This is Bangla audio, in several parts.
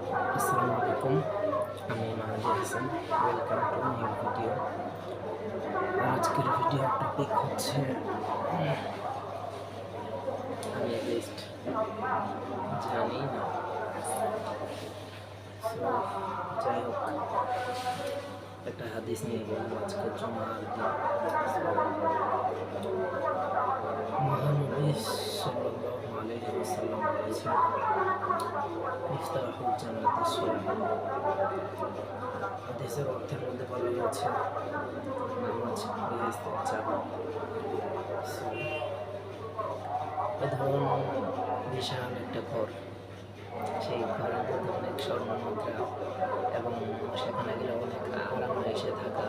আসসালামু আলাইকুম, আমি Mahadi Hasan. Welcome to new video. আজকের ভিডিওর টপিক হচ্ছে আমি লিস্ট জানি না। সো যাই হোক, একটা হাদিস নিয়ে বলবো। আজকে জুমার দিন মহানবী সাল্লাল্লাহু আলাইহি ওয়াসাল্লাম বলেছেন, ইফতাহুল জান্নাতি সালাহ। হাদিসের অর্থের মধ্যে বলা হয়েছে নামাজ বেহেশতের চাবি। ধরুন বিশাল একটা ঘর, সেই ঘরের মধ্যে অনেক স্বর্ণ মুদ্রা এবং সেখানে গেলে অনেক আরামে থাকা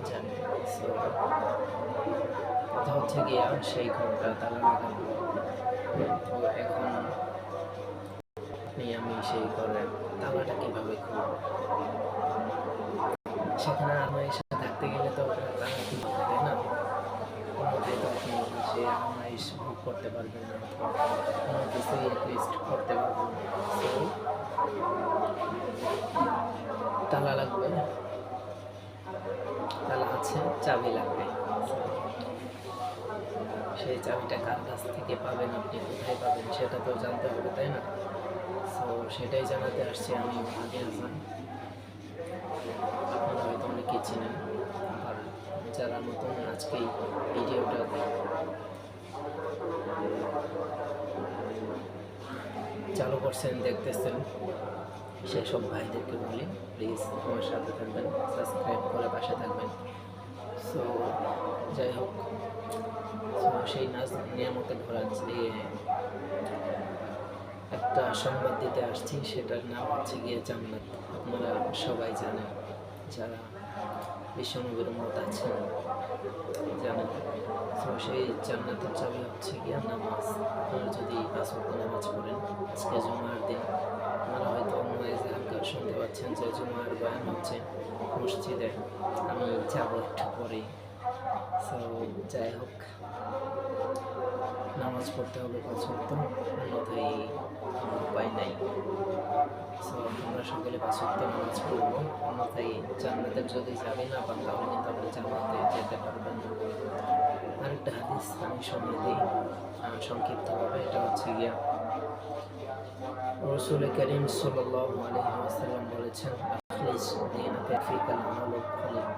যায়। সো কথা হচ্ছে গিয়া সেই ঘরটা তালা লাগানো। তো এখন আমি সেই ঘরের তালাটা কীভাবে খুলব? সেখানে আরামে থাকতে গেলে তো তালা খুলতে হবে, তাই না? কোনোটাই তো আপনি সে আরামে ভোগ করতে পারবেন না, কোনো কিছুই অ্যাটলিস্ট করতে পারবেন না। সো তালা লাগবে, তালা আছে, চাবি লাগবে। সেই চাবিটা কার কাছ থেকে পাবেন, আপনি কোথায় পাবেন, সেটা তো জানতে হবে, তাই না? সো সেটাই জানাতে আসছি আমি, মাহাদি হাসান। আপনারা হয়তো অনেকেই চিনেন, আর যারা নতুন আজকেই ভিডিওটা চালু করছেন, দেখতেছেন, সেসব ভাইদেরকে বলি প্লিজ আমার সাথে থাকবেন, সাবস্ক্রাইব করে পাশে থাকবেন। সো যাই হোক, সেই নিয়ামতের ঘোরা দিয়ে একটা সংবাদ দিতে আসছি, সেটার নাম হচ্ছে গিয়ে জান্নাত। আপনারা সবাই জানেন, যারা বিশ্বনবীর উম্মত আছেন জানেন। তো সেই জান্নাতের চাবি হচ্ছে গিয়া নামাজ। আপনারা যদি 5 ওয়াক্ত নামাজ পড়েন, আজকে জুমার দিন, আপনারা হয়তো অন্য জায়গায় শুনতে পাচ্ছেন যে জুমার বয়ান হচ্ছে মসজিদে, আমি যাবো একটু পরেই। সো যাই হোক, নামাজ পড়তে হবে 5 ওয়াক্ত, অন্যথায় উপায় নাই। সো আমরা সকলে 5 ওয়াক্ত নামাজ পড়বো, অন্যথায় জান্নাতের যদি যাবে না পান, তাহলে কিন্তু আপনি জান্নাতে যেতে পারবেন না। আরেকটা হাদিস আমি শুনিয়ে দিই সংক্ষিপ্তভাবে। এটা হচ্ছে গিয়া রাসূল করিম সাল্লাল্লাহু আলাইহি ওয়াসাল্লাম বলেছেন, আখলিস দীনাকা ফিকাল আমালুল কলিল।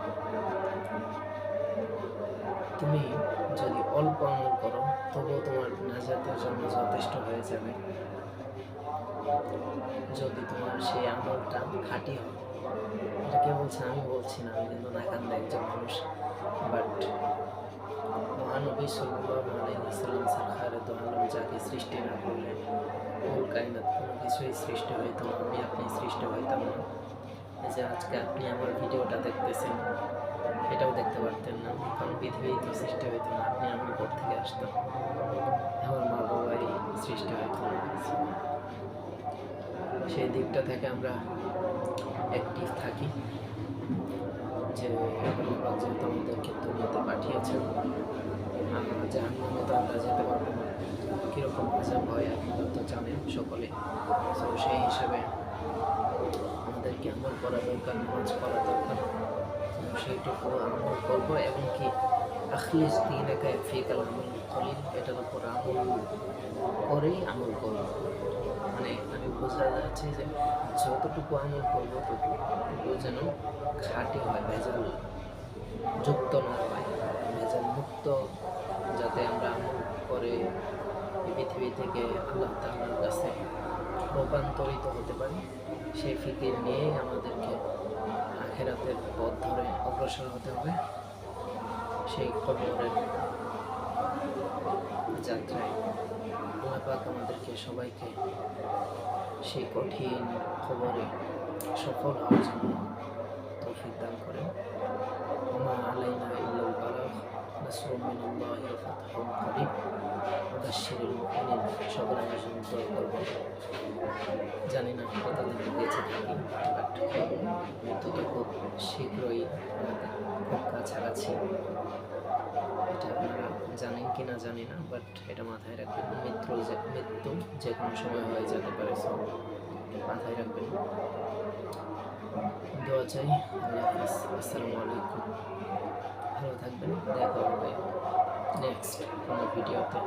তুমি যদি অল্প আমল করো, তবুও তোমার নাজাতের জন্য যথেষ্ট হয়ে যাবে, যদি তোমার সেই আমলটা খাঁটি হয়। এটা কে বলছে? আমি বলছি না, আমি কিন্তু নাকান্দা একজন মানুষ। বাট মহানবী সাল্লাল্লাহু আলাইহি ওয়াসাল্লাম সরকারে তো আলম, যাকে সৃষ্টি না করলে কুল কায়নাত কোনো কিছুই সৃষ্টি হইতো না, আমি আপনি সৃষ্টি হইতাম না। এই যে আজকে আপনি আমার ভিডিওটা দেখতেছেন, এটাও দেখতে পারতেন না, কারণ পৃথিবী তো সৃষ্টি হইতো না, আপনি আমি কোথা থেকে আসতাম, আমার মা বাবাই সৃষ্টি হইতো না। সেই দিকটা থেকে আমরা অ্যাক্টিভ থাকি, যে যেহেতু আমাদেরকে দুনিয়াতে পাঠিয়েছেন, আমরা জাহান্নামে তো আমরা যেতে পারবো না, কীরকম আযাব হয় আপনারা তো জানেন সকলে। সো সেই হিসাবে আমাদেরকে আমল করা দরকার, নামাজ পড়া দরকার। সেইটুকু আমল করবো, এবং কি আখলিস দীনাকা ফিকাল আমালুল কলিল, এটার উপর আমল করেই আমল করবো। মানে আমি বোঝা যাচ্ছে যে যতটুকু আমল করবো ততটুকু যেন খাঁটি হয়, ভেজাল যুক্ত না হয়, ভেজাল মুক্ত, যাতে আমরা আমল করে পৃথিবী থেকে আল্লাহ তাআলার কাছে রূপান্তরিত হতে পারি। সেই ফিকির নিয়েই আমাদেরকে আখিরাতের পথ ধরে অগ্রসর হতে হবে, সেই কবরের যাত্রায়। আল্লাহ পাক আমাদেরকে সবাইকে সেই কঠিন খবরে সফল হওয়ার জন্য তৌফিক দান করেন। ওমা আলাইনা ইল্লাল বালাগ, নাসরুম মিনাল্লাহি ওয়া ফাতহুন করিব, ওয়াবাশশিরিল মুমিনিন। সকলে আমার জন্য দোয়া করবেন। জানি না কতদিন বেঁচে থাকি, বাট মৃত্যুটা খুব শীঘ্রই আমাদের খুব কাছাকাছি। এটা আপনারা জানেন কি না জানি না, বাট এটা মাথায় রাখবেন, মৃত্যু যে কোনো সময় হয়ে যেতে পারে। সো মাথায় রাখবেন। দোয়া চাই। আল্লাহ হাফিজ। আসসালামু আলাইকুম। ভালো থাকবেন। দেখা হবে নেক্সট কোনো ভিডিওতে।